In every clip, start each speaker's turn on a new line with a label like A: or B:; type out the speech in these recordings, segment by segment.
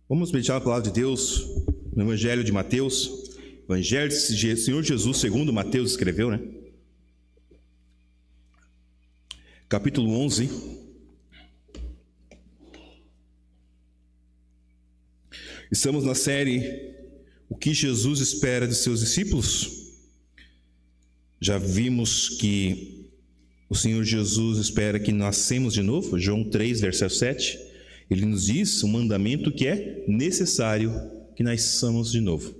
A: Vamos meditar na palavra de Deus no Evangelho de Mateus. Evangelho do Senhor Jesus, segundo Mateus escreveu, né? Capítulo 11. Estamos na série O que Jesus espera de seus discípulos. Já vimos que o Senhor Jesus espera que nascemos de novo. João 3, verso 7. Ele nos diz um mandamento que é necessário que nasçamos de novo.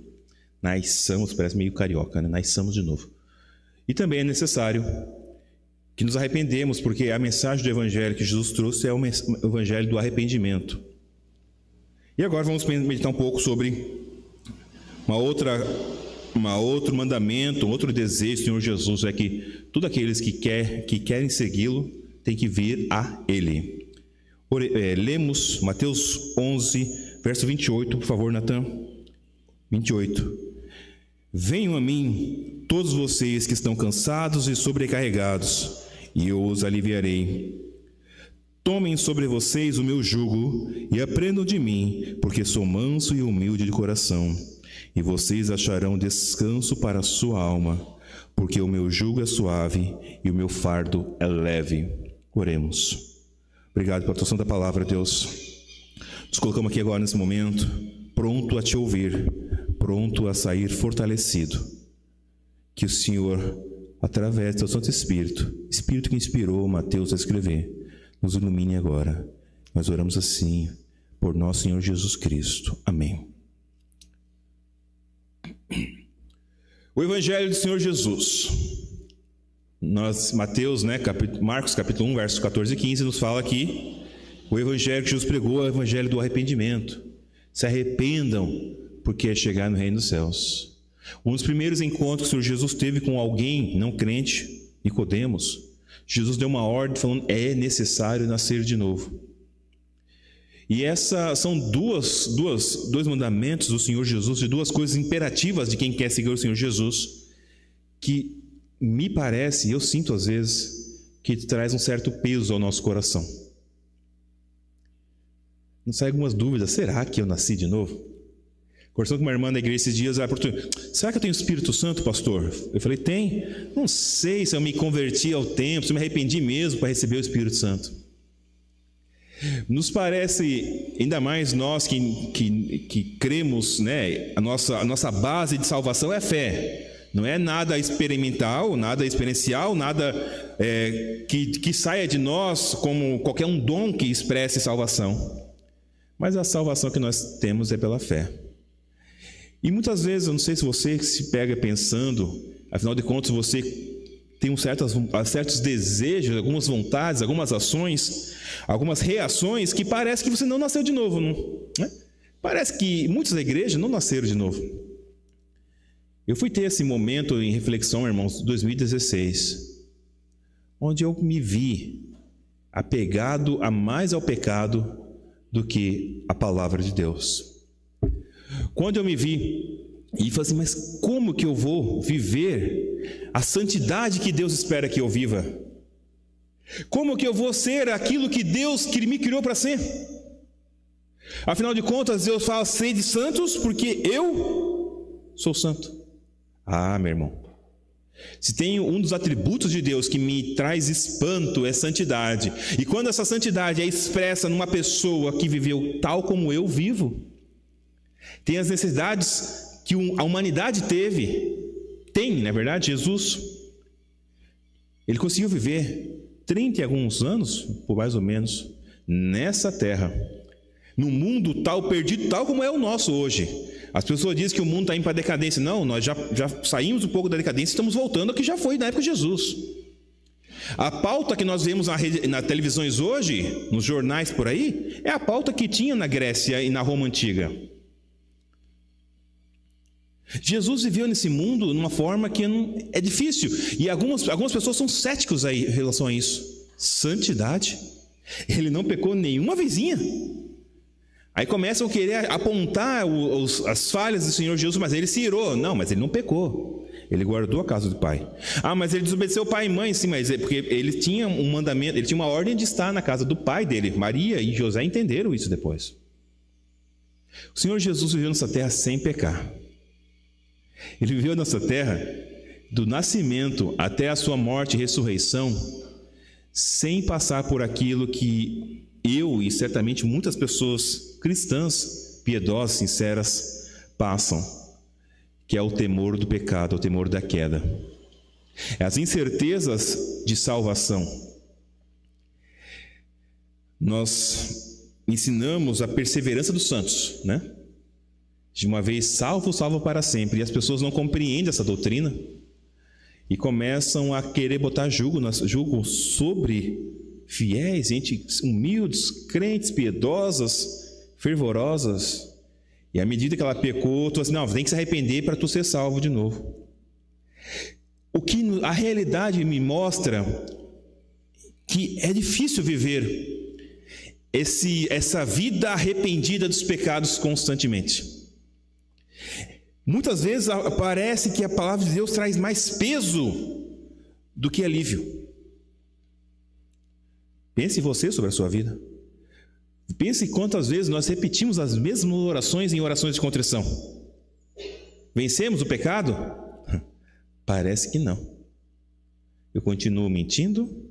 A: Nasçamos, parece meio carioca, né? Nasçamos de novo. E também é necessário que nos arrependemos, porque a mensagem do Evangelho que Jesus trouxe é o Evangelho do arrependimento. E agora vamos meditar um pouco sobre outro mandamento, um outro desejo do Senhor Jesus, é que todos aqueles que querem segui-lo têm que vir a Ele. Lemos Mateus 11, verso 28, por favor, Natan. 28. Venham a mim, todos vocês que estão cansados e sobrecarregados, e eu os aliviarei. Tomem sobre vocês o meu jugo e aprendam de mim, porque sou manso e humilde de coração, e vocês acharão descanso para a sua alma, porque o meu jugo é suave e o meu fardo é leve. Oremos. Obrigado pela atuação da palavra, Deus. Nos colocamos aqui agora nesse momento, pronto a te ouvir, pronto a sair fortalecido. Que o Senhor, através do teu Santo Espírito, Espírito que inspirou Mateus a escrever, nos ilumine agora. Nós oramos assim, por nosso Senhor Jesus Cristo. Amém. O Evangelho do Senhor Jesus. Mateus, Marcos capítulo 1, versos 14 e 15, nos fala aqui o Evangelho que Jesus pregou, é o Evangelho do arrependimento. Se arrependam, porque é chegar no reino dos céus. Um dos primeiros encontros que o Senhor Jesus teve com alguém não crente, Nicodemos, Jesus deu uma ordem falando, é necessário nascer de novo. E essas são dois mandamentos do Senhor Jesus, de duas coisas imperativas de quem quer seguir o Senhor Jesus, que me parece, eu sinto às vezes, que traz um certo peso ao nosso coração. Não sai algumas dúvidas, será que eu nasci de novo? Conversando com uma irmã da igreja esses dias, será que eu tenho o Espírito Santo, pastor? Eu falei, tem. Não sei se eu me converti ao tempo, se eu me arrependi mesmo para receber o Espírito Santo. Nos parece, ainda mais nós que cremos, né, a nossa base de salvação é a fé. Não é nada experimental, nada experiencial, nada que saia de nós como qualquer um dom que expresse salvação. Mas a salvação que nós temos é pela fé. E muitas vezes, eu não sei se você se pega pensando, afinal de contas você tem certos desejos, algumas vontades, algumas ações, algumas reações que parece que você não nasceu de novo. Não, né? Parece que muitos da igreja não nasceram de novo. Eu fui ter esse momento em reflexão, irmãos, em 2016, onde eu me vi apegado mais ao pecado do que a palavra de Deus. Quando eu me vi e falei assim, mas como que eu vou viver a santidade que Deus espera que eu viva? Como que eu vou ser aquilo que Deus me criou para ser? Afinal de contas, Deus fala, sede santos, porque eu sou santo. Ah, meu irmão, se tem um dos atributos de Deus que me traz espanto é santidade. E quando essa santidade é expressa numa pessoa que viveu tal como eu vivo, tem as necessidades que a humanidade tem, na verdade, Jesus. Ele conseguiu viver 30 e alguns anos, por mais ou menos, nessa terra, num mundo tal perdido, tal como é o nosso hoje. As pessoas dizem que o mundo está indo para a decadência. Não, nós já saímos um pouco da decadência e estamos voltando ao que já foi na época de Jesus. A pauta que nós vemos nas televisões hoje, nos jornais por aí, é a pauta que tinha na Grécia e na Roma Antiga. Jesus viveu nesse mundo de uma forma que é difícil. E algumas pessoas são céticos aí em relação a isso. Santidade. Ele não pecou nenhuma vezinha. Aí começam a querer apontar as falhas do Senhor Jesus, mas ele se irou. Não, mas ele não pecou. Ele guardou a casa do pai. Ah, mas ele desobedeceu pai e mãe, sim, mas porque ele tinha um mandamento, ele tinha uma ordem de estar na casa do pai dele. Maria e José entenderam isso depois. O Senhor Jesus viveu nessa terra sem pecar. Ele viveu nessa terra do nascimento até a sua morte e ressurreição, sem passar por aquilo que eu e certamente muitas pessoas cristãs, piedosas, sinceras, passam, que é o temor do pecado, o temor da queda. As incertezas de salvação. Nós ensinamos a perseverança dos santos, né? De uma vez salvo, salvo para sempre. E as pessoas não compreendem essa doutrina e começam a querer botar julgo sobre fiéis, gente humildes, crentes, piedosas, fervorosas. E à medida que ela pecou, tu assim, não, tem que se arrepender para tu ser salvo de novo. O que a realidade me mostra que é difícil viver essa vida arrependida dos pecados constantemente. Muitas vezes parece que a palavra de Deus traz mais peso do que alívio. Pense você sobre a sua vida. Pense quantas vezes nós repetimos as mesmas orações em orações de contrição. Vencemos o pecado? Parece que não. Eu continuo mentindo,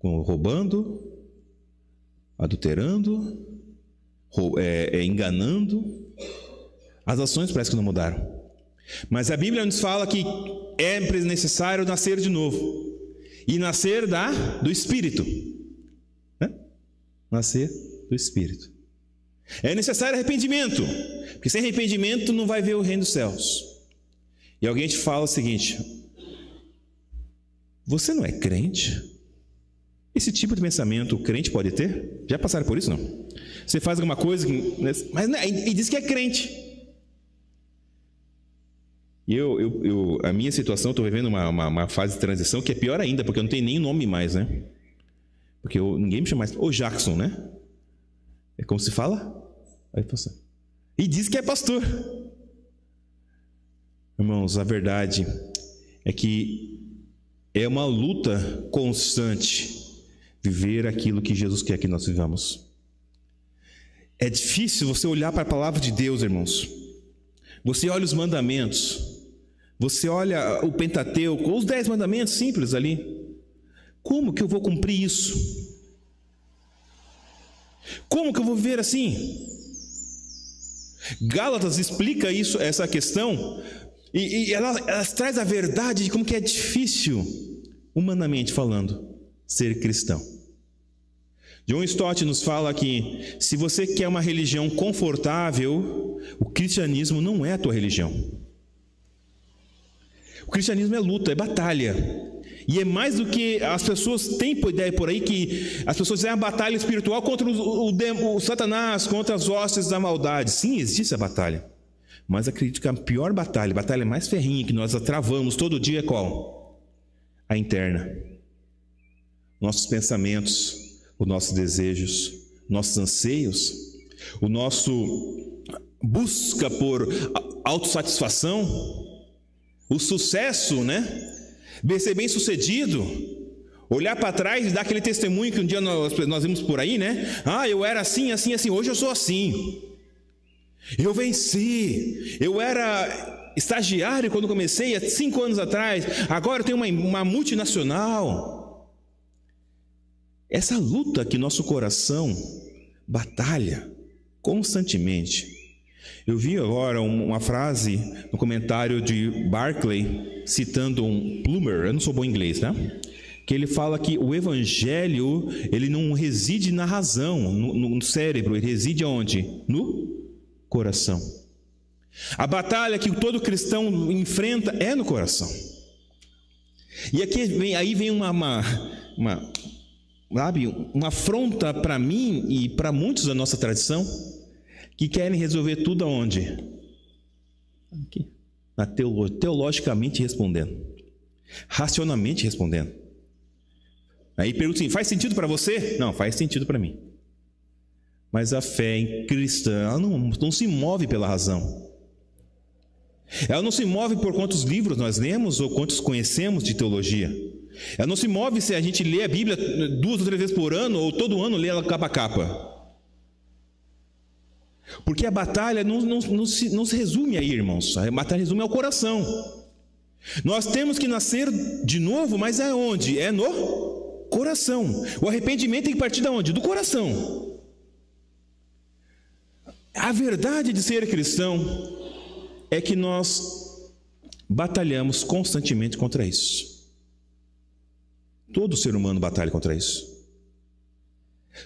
A: roubando, adulterando, enganando. As ações parecem que não mudaram. Mas a Bíblia nos fala que é necessário nascer de novo. E nascer do Espírito. Né? Nascer do Espírito. É necessário arrependimento. Porque sem arrependimento não vai ver o reino dos céus. E alguém te fala o seguinte: você não é crente? Esse tipo de pensamento o crente pode ter? Já passaram por isso, não? Você faz alguma coisa, mas e diz que é crente. E a minha situação, estou vivendo uma fase de transição que é pior ainda, porque eu não tenho nem nome mais, né? Porque ninguém me chama mais. Ô Jackson, né? É como se fala? Aí você. E diz que é pastor. Irmãos, a verdade é que é uma luta constante viver aquilo que Jesus quer que nós vivamos. É difícil você olhar para a palavra de Deus, irmãos. Você olha os mandamentos. Você olha o Pentateuco, os 10 mandamentos simples ali. Como que eu vou cumprir isso? Como que eu vou viver assim? Gálatas explica isso, essa questão, e elas traz a verdade de como que é difícil, humanamente falando, ser cristão. John Stott nos fala que se você quer uma religião confortável, o cristianismo não é a tua religião. O cristianismo é luta, é batalha. E é mais do que as pessoas têm ideia por aí, que as pessoas dizem a batalha espiritual contra o Satanás, contra as hostes da maldade. Sim, existe a batalha. Mas acredito que a pior batalha, a batalha mais ferrinha que nós travamos todo dia é qual? A interna. Nossos pensamentos, os nossos desejos, nossos anseios, o nosso busca por autossatisfação, o sucesso, né? Ser bem sucedido, olhar para trás e dar aquele testemunho que um dia nós vimos por aí, né? Eu era assim, assim, assim, hoje eu sou assim. Eu venci, eu era estagiário quando comecei há 5 anos atrás, agora eu tenho uma multinacional. Essa luta que nosso coração batalha constantemente. Eu vi agora uma frase no comentário de Barclay, citando um Plummer, eu não sou bom em inglês, tá? Que ele fala que o evangelho, ele não reside na razão, no cérebro, ele reside aonde? No coração. A batalha que todo cristão enfrenta é no coração. E aí vem uma afronta para mim e para muitos da nossa tradição, que querem resolver tudo aonde? Aqui. Teologicamente respondendo. Racionalmente respondendo. Aí pergunta assim, faz sentido para você? Não, faz sentido para mim. Mas a fé cristã, ela não se move pela razão. Ela não se move por quantos livros nós lemos ou quantos conhecemos de teologia. Ela não se move se a gente lê a Bíblia 2 ou 3 vezes por ano ou todo ano lê ela capa a capa. Porque a batalha não se resume aí, irmãos. A batalha resume ao coração. Nós temos que nascer de novo, mas é onde? É no coração. O arrependimento tem que partir de onde? Do coração. A verdade de ser cristão é que nós batalhamos constantemente contra isso. Todo ser humano batalha contra isso.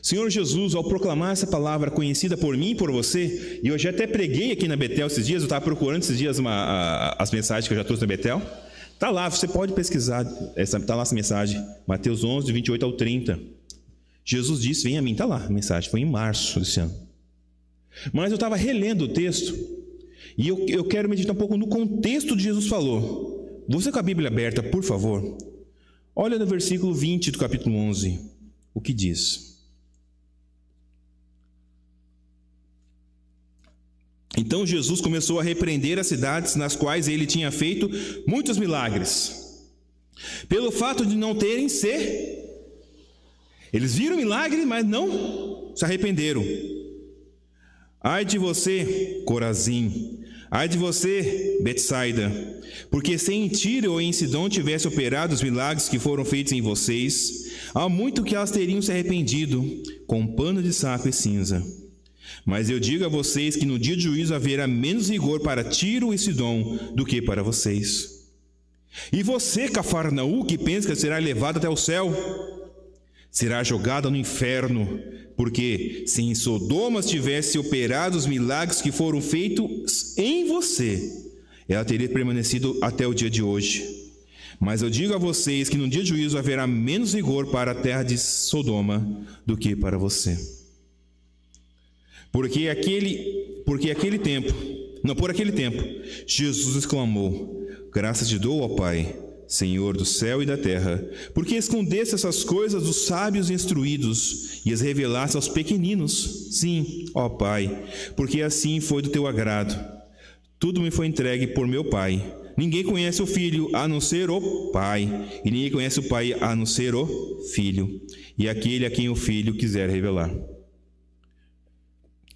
A: Senhor Jesus, ao proclamar essa palavra conhecida por mim e por você, e eu já até preguei aqui na Betel esses dias, eu estava procurando esses dias as mensagens que eu já trouxe na Betel, está lá, você pode pesquisar, está lá essa mensagem, Mateus 11, 28 ao 30. Jesus disse, vem a mim, está lá a mensagem, foi em março desse ano. Mas eu estava relendo o texto, e eu quero meditar um pouco no contexto de Jesus falou. Você com a Bíblia aberta, por favor, olha no versículo 20 do capítulo 11, o que diz. Então Jesus começou a repreender as cidades nas quais ele tinha feito muitos milagres, pelo fato de não terem se. Eles viram o milagre, mas não se arrependeram. Ai de você, Corazim! Ai de você, Betsaida! Porque se em Tiro ou em Sidom tivesse operado os milagres que foram feitos em vocês, há muito que elas teriam se arrependido, com pano de saco e cinza. Mas eu digo a vocês que no dia de juízo haverá menos rigor para Tiro e Sidom do que para vocês. E você, Cafarnaú, que pensa que será levado até o céu, será jogada no inferno, porque se em Sodoma tivesse operado os milagres que foram feitos em você, ela teria permanecido até o dia de hoje. Mas eu digo a vocês que no dia de juízo haverá menos rigor para a terra de Sodoma do que para você. Por aquele tempo, Jesus exclamou: graças te dou, ó Pai, Senhor do céu e da terra, porque escondeste essas coisas dos sábios e instruídos e as revelaste aos pequeninos. Sim, ó Pai, porque assim foi do teu agrado. Tudo me foi entregue por meu Pai. Ninguém conhece o Filho a não ser o Pai, e ninguém conhece o Pai a não ser o Filho, e aquele a quem o Filho quiser revelar.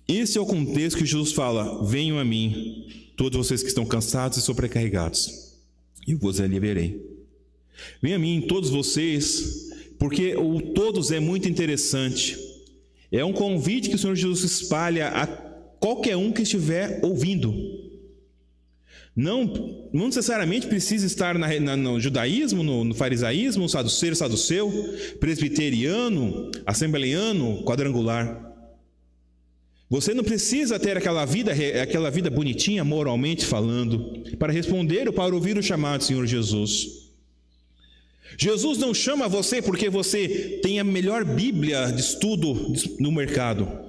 A: Esse é o contexto que Jesus fala: venham a mim, todos vocês que estão cansados e sobrecarregados, e eu vos aliviarei. Venham a mim, todos vocês, porque o todos é muito interessante. É um convite que o Senhor Jesus espalha a qualquer um que estiver ouvindo. Não necessariamente precisa estar no judaísmo, no farisaísmo, saduceu, presbiteriano, assembleiano, quadrangular. Você não precisa ter aquela vida bonitinha, moralmente falando, para responder ou para ouvir o chamado do Senhor Jesus. Jesus não chama você porque você tem a melhor Bíblia de estudo no mercado.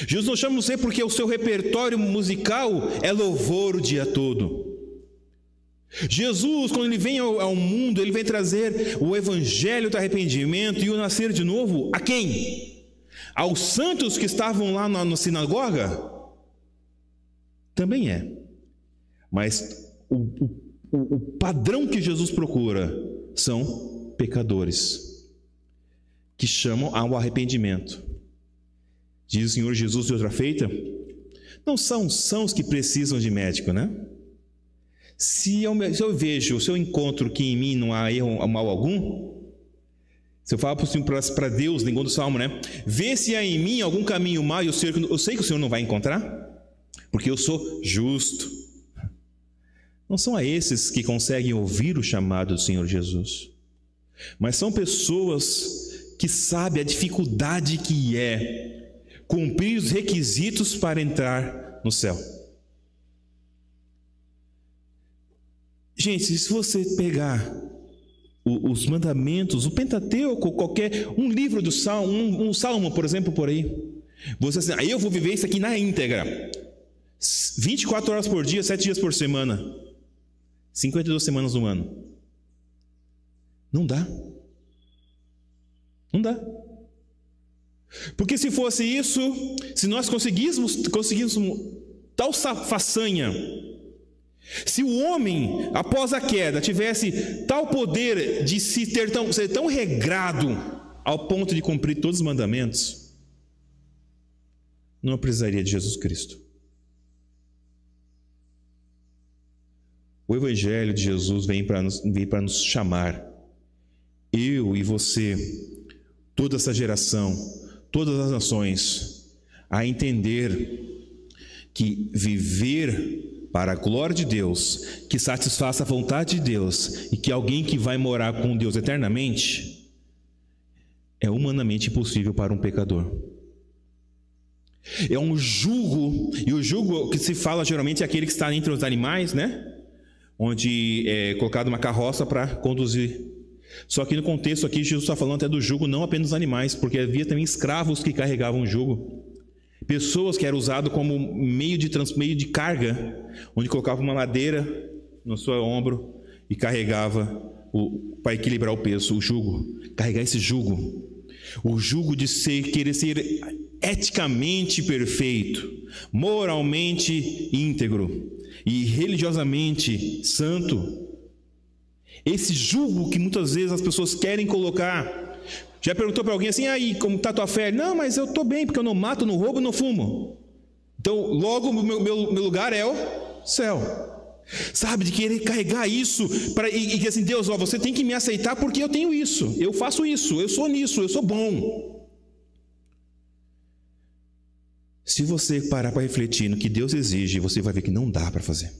A: Jesus não chama você porque o seu repertório musical é louvor o dia todo. Jesus, quando ele vem ao mundo, ele vem trazer o evangelho do arrependimento e o nascer de novo a quem? Aos santos que estavam lá na sinagoga? Também é. Mas o padrão que Jesus procura são pecadores que chamam ao arrependimento. Diz o Senhor Jesus de outra feita: não são os que precisam de médico, né? Se eu encontro que em mim não há erro, mal algum, se eu falo para Deus, negou do Salmo, né? Vê se há em mim algum caminho mau, e eu sei que o Senhor não vai encontrar, porque eu sou justo. Não são a esses que conseguem ouvir o chamado do Senhor Jesus, mas são pessoas que sabem a dificuldade que é cumprir os requisitos para entrar no céu. Gente, se você pegar os mandamentos, o Pentateuco, um livro do Salmo, um Salmo, por exemplo, por aí, você assim, eu vou viver isso aqui na íntegra, 24 horas por dia, 7 dias por semana, 52 semanas no ano. Não dá. Não dá. Porque se fosse isso, se nós conseguíssemos tal façanha, se o homem, após a queda, tivesse tal poder de ser tão regrado ao ponto de cumprir todos os mandamentos, não precisaria de Jesus Cristo. O Evangelho de Jesus vem para nos chamar, eu e você, toda essa geração, todas as nações, a entender que viver para a glória de Deus, que satisfaça a vontade de Deus e que alguém que vai morar com Deus eternamente, é humanamente impossível para um pecador. É um jugo, e o jugo que se fala geralmente é aquele que está entre os animais, né? Onde é colocado uma carroça para conduzir. Só que no contexto aqui, Jesus está falando até do jugo, não apenas dos animais, porque havia também escravos que carregavam o jugo. Pessoas que eram usadas como meio de carga, onde colocava uma madeira no seu ombro e carregava para equilibrar o peso, o jugo. Carregar esse jugo. O jugo de querer ser eticamente perfeito, moralmente íntegro e religiosamente santo. Esse jugo que muitas vezes as pessoas querem colocar. Já perguntou para alguém assim: aí, como está a tua fé? Não, mas eu estou bem, porque eu não mato, não roubo, não fumo. Então, logo, meu lugar é o céu. Sabe, de querer carregar isso e assim, Deus, você tem que me aceitar porque eu tenho isso, eu faço isso, eu sou nisso, eu sou bom. Se você parar para refletir no que Deus exige, você vai ver que não dá para fazer.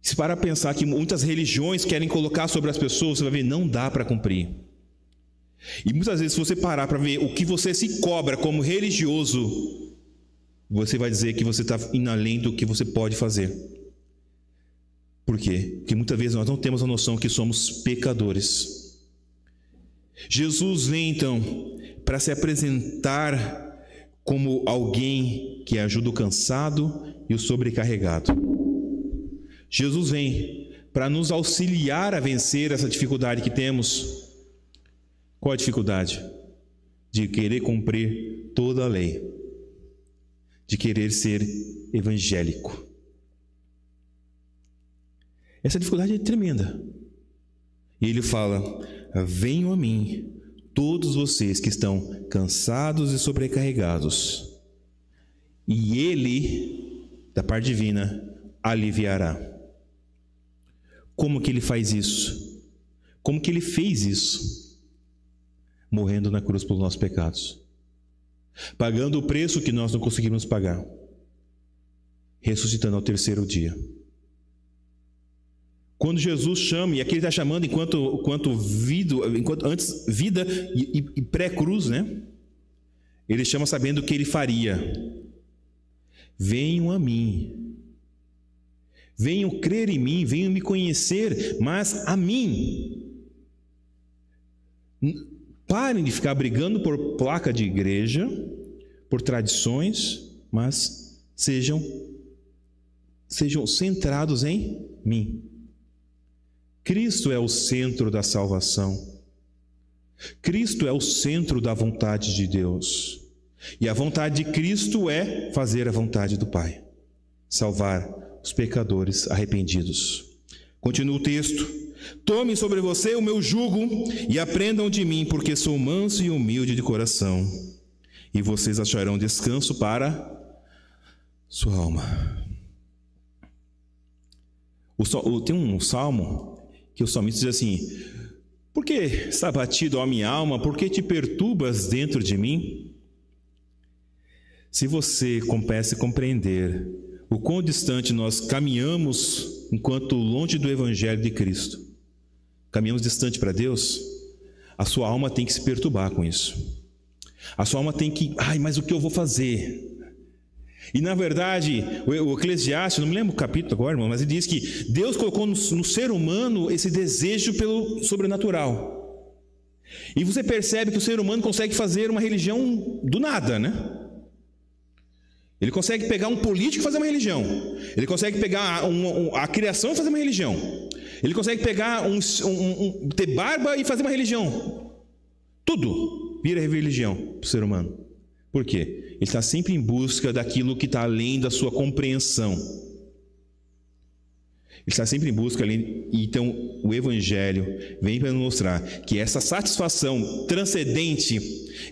A: Se parar para pensar que muitas religiões querem colocar sobre as pessoas, você vai ver que não dá para cumprir. E muitas vezes, se você parar para ver o que você se cobra como religioso, você vai dizer que você está indo além do que você pode fazer. Por quê? Porque muitas vezes nós não temos a noção que somos pecadores. Jesus vem então para se apresentar como alguém que ajuda o cansado e o sobrecarregado. Jesus vem para nos auxiliar a vencer essa dificuldade que temos. Qual a dificuldade? De querer cumprir toda a lei, de querer ser evangélico. Essa dificuldade é tremenda. E ele fala: venham a mim, todos vocês que estão cansados e sobrecarregados, e ele, da parte divina, aliviará. Como que ele faz isso? Como que ele fez isso? Morrendo na cruz pelos nossos pecados, pagando o preço que nós não conseguimos pagar, ressuscitando ao terceiro dia. Quando Jesus chama, e aqui ele está chamando enquanto antes vida e pré-cruz, né? Ele chama sabendo o que ele faria. Venham a mim, venham crer em mim, venham me conhecer, mas a mim. Parem de ficar brigando por placa de igreja, por tradições, mas sejam centrados em mim. Cristo é o centro da salvação. Cristo é o centro da vontade de Deus. E a vontade de Cristo é fazer a vontade do Pai, salvar os pecadores arrependidos. Continua o texto: tomem sobre você o meu jugo e aprendam de mim, porque sou manso e humilde de coração, e vocês acharão descanso para sua alma. Tem um salmo que o salmista diz assim: por que está batido a minha alma? Por que te perturbas dentro de mim? Se você começa a compreender o quão distante nós caminhamos enquanto longe do Evangelho de Cristo, caminhamos distante para Deus, a sua alma tem que se perturbar com isso. A sua alma tem que, mas o que eu vou fazer? E na verdade, o Eclesiastes, não me lembro o capítulo agora, irmão, mas ele diz que Deus colocou no ser humano esse desejo pelo sobrenatural. E você percebe que o ser humano consegue fazer uma religião do nada, né? Ele consegue pegar um político e fazer uma religião. Ele consegue pegar a criação e fazer uma religião. Ele consegue pegar ter barba e fazer uma religião. Tudo vira religião para o ser humano. Por quê? Ele está sempre em busca daquilo que está além da sua compreensão. Ele está sempre em busca além. Então, o Evangelho vem para nos mostrar que essa satisfação transcendente,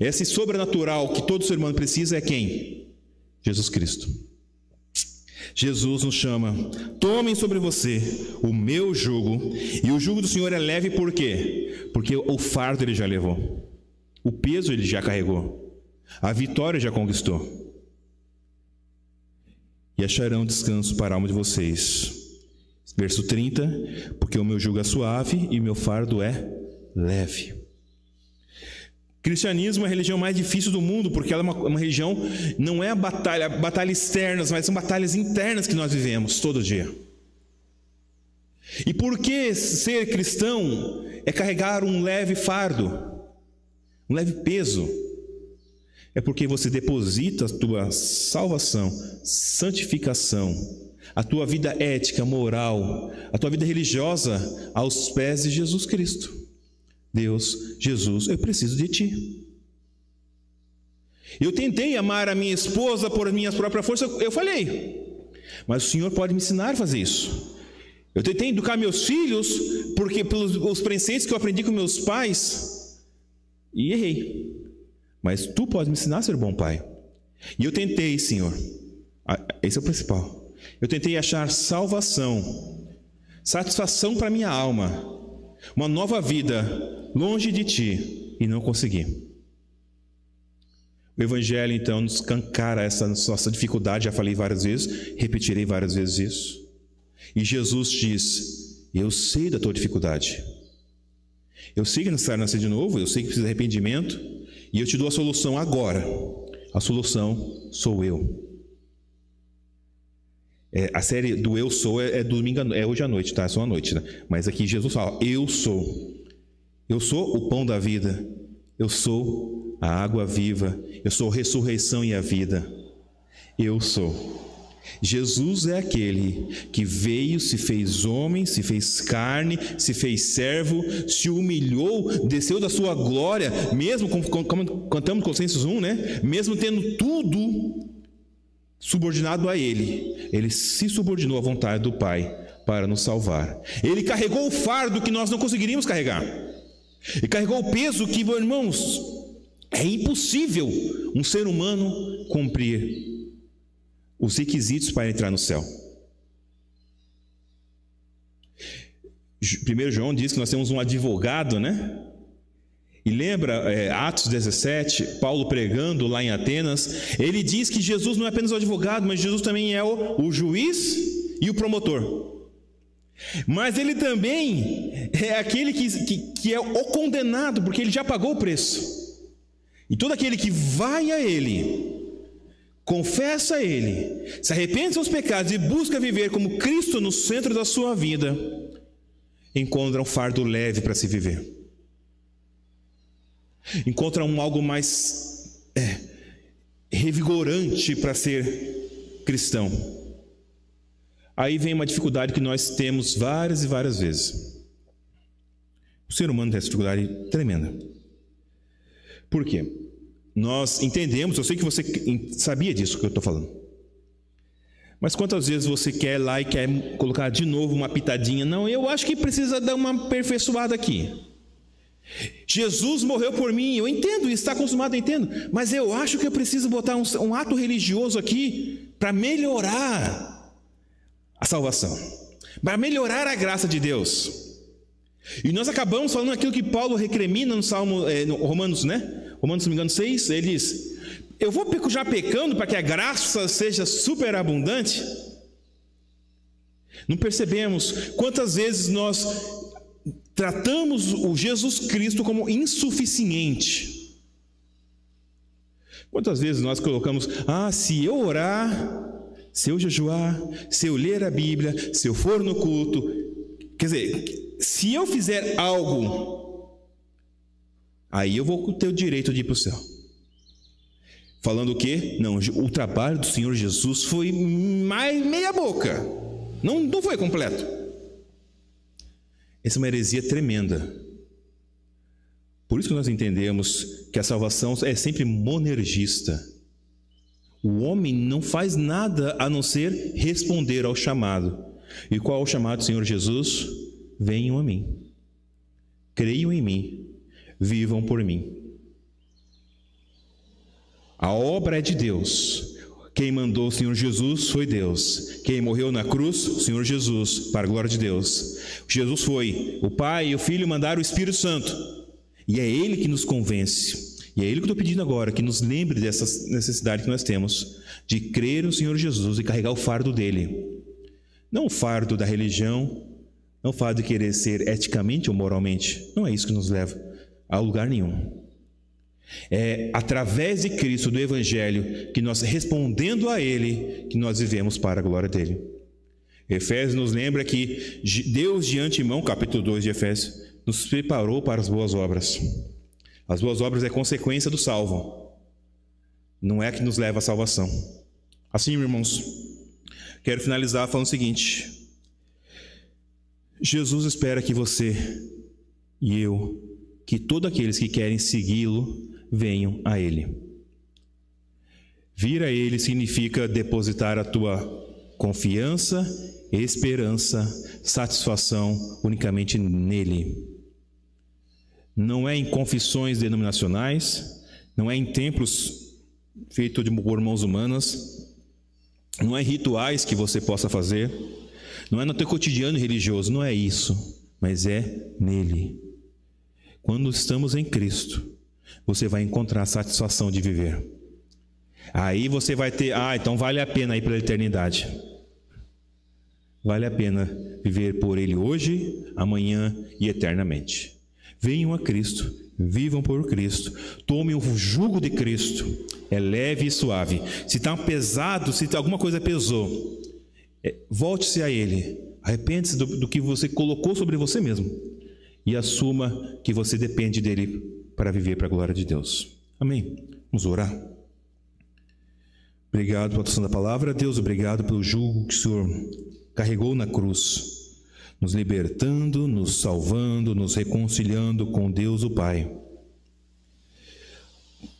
A: esse sobrenatural que todo ser humano precisa é quem? Jesus Cristo. Jesus nos chama: tomem sobre você o meu jugo, e o jugo do Senhor é leve. Por quê? Porque o fardo ele já levou, o peso ele já carregou, a vitória já conquistou. E acharão descanso para a alma de vocês. Verso 30, porque o meu jugo é suave e o meu fardo é leve. Cristianismo é a religião mais difícil do mundo, porque ela é uma religião, não é batalhas externas, mas são batalhas internas que nós vivemos todo dia. E por que ser cristão é carregar um leve fardo, um leve peso? É porque você deposita a tua salvação, santificação, a tua vida ética, moral, a tua vida religiosa aos pés de Jesus Cristo. Deus, Jesus, eu preciso de ti. Eu tentei amar a minha esposa por minhas próprias forças, eu falhei. Mas o Senhor pode me ensinar a fazer isso. Eu tentei educar meus filhos, porque pelos preceitos que eu aprendi com meus pais, e errei. Mas tu pode me ensinar a ser bom pai. E eu tentei, Senhor, esse é o principal. Eu tentei achar salvação, satisfação para minha alma, uma nova vida longe de ti, e não consegui. O Evangelho então nos escancara essa nossa dificuldade. Já falei várias vezes, repetirei várias vezes isso. E Jesus diz: eu sei da tua dificuldade, eu sei que é necessário nascer de novo, eu sei que precisa de arrependimento, e eu te dou a solução agora. A solução sou eu. A série do Eu Sou é domingo, é hoje à noite, tá? É só à noite, né? Mas aqui Jesus fala: eu sou. Eu sou o pão da vida. Eu sou a água viva. Eu sou a ressurreição e a vida. Eu sou. Jesus é aquele que veio, se fez homem, se fez carne, se fez servo, se humilhou, desceu da sua glória, mesmo como cantamos em Colossenses 1, né? Mesmo tendo tudo subordinado a ele, ele se subordinou à vontade do Pai para nos salvar. Ele carregou o fardo que nós não conseguiríamos carregar. Ele carregou o peso que, irmãos, é impossível um ser humano cumprir os requisitos para entrar no céu. 1 João diz que nós temos um advogado, né? E lembra, Atos 17, Paulo pregando lá em Atenas, ele diz que Jesus não é apenas o advogado, mas Jesus também é o juiz e o promotor. Mas ele também é aquele que é o condenado, porque ele já pagou o preço. E todo aquele que vai a ele, confessa a ele, se arrepende dos seus pecados e busca viver como Cristo no centro da sua vida, encontra um fardo leve para se viver. Encontra algo mais revigorante para ser cristão. Aí vem uma dificuldade que nós temos várias e várias vezes. O ser humano tem essa dificuldade tremenda. Por quê? Nós entendemos, eu sei que você sabia disso que eu estou falando. Mas quantas vezes você quer lá e quer colocar de novo uma pitadinha? Não, eu acho que precisa dar uma aperfeiçoada aqui. Jesus morreu por mim, eu entendo, está acostumado, eu entendo. Mas eu acho que eu preciso botar um ato religioso aqui para melhorar a salvação, para melhorar a graça de Deus. E nós acabamos falando aquilo que Paulo recrimina no Salmo, no Romanos, né? Romanos, se não me engano, 6, ele diz: eu vou já pecando para que a graça seja superabundante? Não percebemos quantas vezes nós tratamos o Jesus Cristo como insuficiente. Quantas vezes nós colocamos: se eu orar, se eu jejuar, se eu ler a Bíblia, se eu for no culto, quer dizer, se eu fizer algo, aí eu vou ter o direito de ir para o céu. Falando o quê? Não, o trabalho do Senhor Jesus foi mais meia boca, não foi completo. Essa é uma heresia tremenda. Por isso que nós entendemos que a salvação é sempre monergista. O homem não faz nada a não ser responder ao chamado. E qual é o chamado do Senhor Jesus? Venham a mim, creiam em mim, vivam por mim. A obra é de Deus. Quem mandou o Senhor Jesus foi Deus. Quem morreu na cruz, o Senhor Jesus, para a glória de Deus. Jesus foi. O Pai e o Filho mandaram o Espírito Santo. E é Ele que nos convence. E é Ele que eu estou pedindo agora, que nos lembre dessa necessidade que nós temos de crer no Senhor Jesus e carregar o fardo dele. Não o fardo da religião, não o fardo de querer ser eticamente ou moralmente. Não é isso que nos leva a lugar nenhum. É através de Cristo, do Evangelho, que nós, respondendo a Ele, que nós vivemos para a glória dele. Efésios nos lembra que Deus de antemão, capítulo 2 de Efésios, nos preparou para as boas obras. As boas obras é consequência do salvo, não é que nos leva à salvação. Assim, irmãos, quero finalizar falando o seguinte: Jesus espera que você e eu, que todos aqueles que querem segui-lo, venham a Ele. Vir a Ele significa depositar a tua confiança, esperança, satisfação unicamente nele. Não é em confissões denominacionais, não é em templos feitos por mãos humanas, não é em rituais que você possa fazer, não é no teu cotidiano religioso, não é isso, mas é nele. Quando estamos em Cristo, você vai encontrar a satisfação de viver. Aí você vai ter, então vale a pena ir pela eternidade. Vale a pena viver por Ele hoje, amanhã e eternamente. Venham a Cristo, vivam por Cristo, tomem o jugo de Cristo, é leve e suave. Se está pesado, se alguma coisa pesou, volte-se a Ele, arrepende-se do que você colocou sobre você mesmo e assuma que você depende dEle para viver para a glória de Deus. Amém? Vamos orar. Obrigado pela tradução da palavra. Deus, obrigado pelo jugo que o Senhor carregou na cruz, nos libertando, nos salvando, nos reconciliando com Deus o Pai.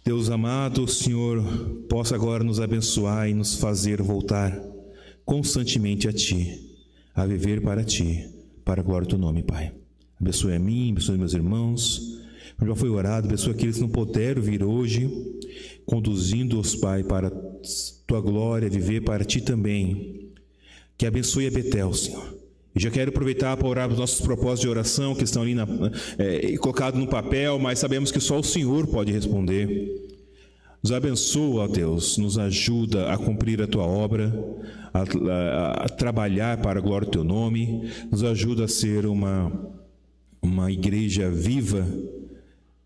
A: Deus amado, o Senhor possa agora nos abençoar e nos fazer voltar constantemente a Ti, a viver para Ti, para a glória do Teu nome, Pai. Abençoe a mim, abençoe meus irmãos. Como já foi orado, abençoe aqueles que não puderam vir hoje, conduzindo-os, Pai, para a Tua glória, viver para Ti também. Que abençoe a Betel, Senhor. Eu já quero aproveitar para orar os nossos propósitos de oração que estão ali colocados no papel, mas sabemos que só o Senhor pode responder. Nos abençoa, ó Deus, nos ajuda a cumprir a Tua obra, a trabalhar para a glória do Teu nome, nos ajuda a ser uma igreja viva,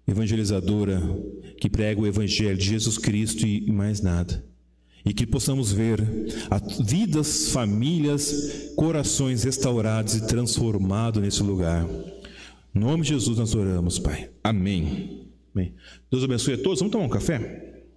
A: evangelizadora, que prega o Evangelho de Jesus Cristo e mais nada. E que possamos ver vidas, famílias, corações restaurados e transformados nesse lugar. Em nome de Jesus nós oramos, Pai. Amém. Amém. Deus abençoe a todos. Vamos tomar um café?